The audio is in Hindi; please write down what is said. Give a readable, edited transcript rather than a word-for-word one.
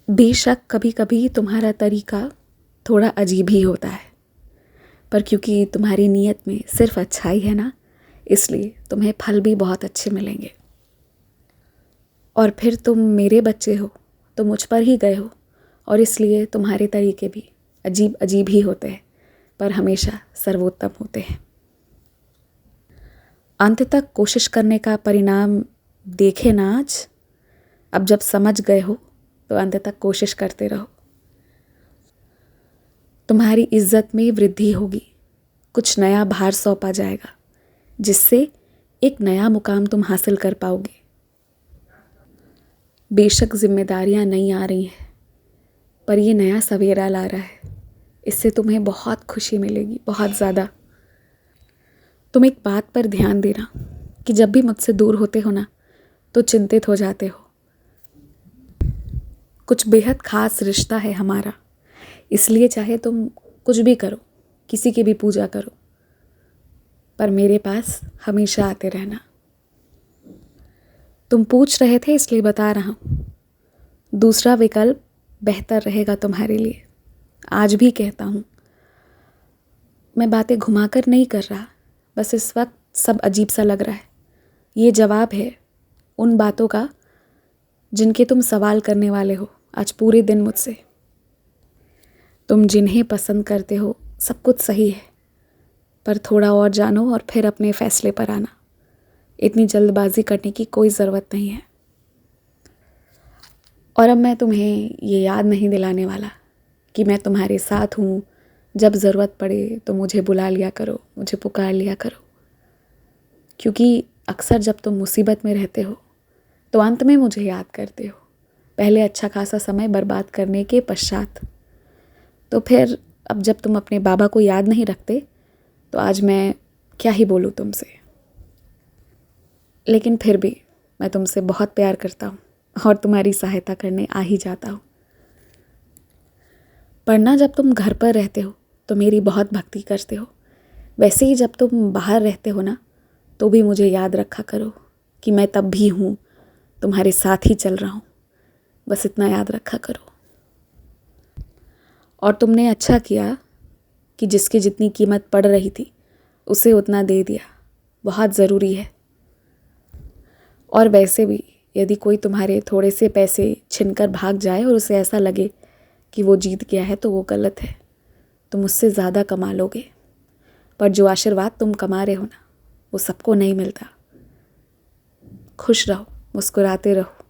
बेशक कभी कभी तुम्हारा तरीका थोड़ा अजीब ही होता है, पर क्योंकि तुम्हारी नीयत में सिर्फ अच्छाई है ना, इसलिए तुम्हें फल भी बहुत अच्छे मिलेंगे। और फिर तुम मेरे बच्चे हो तो मुझ पर ही गए हो, और इसलिए तुम्हारे तरीके भी अजीब अजीब ही होते हैं, पर हमेशा सर्वोत्तम होते हैं। अंत तक कोशिश करने का परिणाम देखे ना आज। अब जब समझ गए हो तो अंत तक कोशिश करते रहो। तुम्हारी इज्जत में वृद्धि होगी, कुछ नया भार सौंपा जाएगा, जिससे एक नया मुकाम तुम हासिल कर पाओगे। बेशक जिम्मेदारियां नहीं आ रही हैं, पर ये नया सवेरा ला रहा है। इससे तुम्हें बहुत खुशी मिलेगी, बहुत ज़्यादा। तुम एक बात पर ध्यान देना कि जब भी मुझसे दूर होते हो ना, तो चिंतित हो जाते हो। कुछ बेहद खास रिश्ता है हमारा, इसलिए चाहे तुम कुछ भी करो, किसी की भी पूजा करो, पर मेरे पास हमेशा आते रहना। तुम पूछ रहे थे इसलिए बता रहा हूँ, दूसरा विकल्प बेहतर रहेगा तुम्हारे लिए। आज भी कहता हूँ, मैं बातें घुमाकर नहीं कर रहा, बस इस वक्त सब अजीब सा लग रहा है। ये जवाब है उन बातों का जिनके तुम सवाल करने वाले हो आज पूरे दिन मुझसे। तुम जिन्हें पसंद करते हो सब कुछ सही है, पर थोड़ा और जानो और फिर अपने फैसले पर आना। इतनी जल्दबाजी करने की कोई ज़रूरत नहीं है। और अब मैं तुम्हें ये याद नहीं दिलाने वाला कि मैं तुम्हारे साथ हूँ, जब ज़रूरत पड़े तो मुझे बुला लिया करो, मुझे पुकार लिया करो। क्योंकि अक्सर जब तुम मुसीबत में रहते हो तो अंत में मुझे याद करते हो, पहले अच्छा खासा समय बर्बाद करने के पश्चात। तो फिर अब जब तुम अपने बाबा को याद नहीं रखते तो आज मैं क्या ही बोलूँ तुमसे। लेकिन फिर भी मैं तुमसे बहुत प्यार करता हूँ और तुम्हारी सहायता करने आ ही जाता हूँ। पर ना, जब तुम घर पर रहते हो तो मेरी बहुत भक्ति करते हो, वैसे ही जब तुम बाहर रहते हो ना, तो भी मुझे याद रखा करो कि मैं तब भी हूँ, तुम्हारे साथ ही चल रहा हूँ। बस इतना याद रखा करो। और तुमने अच्छा किया कि जिसकी जितनी कीमत पड़ रही थी उसे उतना दे दिया, बहुत ज़रूरी है। और वैसे भी यदि कोई तुम्हारे थोड़े से पैसे छीनकर भाग जाए और उसे ऐसा लगे कि वो जीत गया है, तो वो गलत है। तुम उससे ज़्यादा कमा लोगे, पर जो आशीर्वाद तुम कमा रहे हो ना, वो सबको नहीं मिलता। खुश रहो, मुस्कुराते रहो।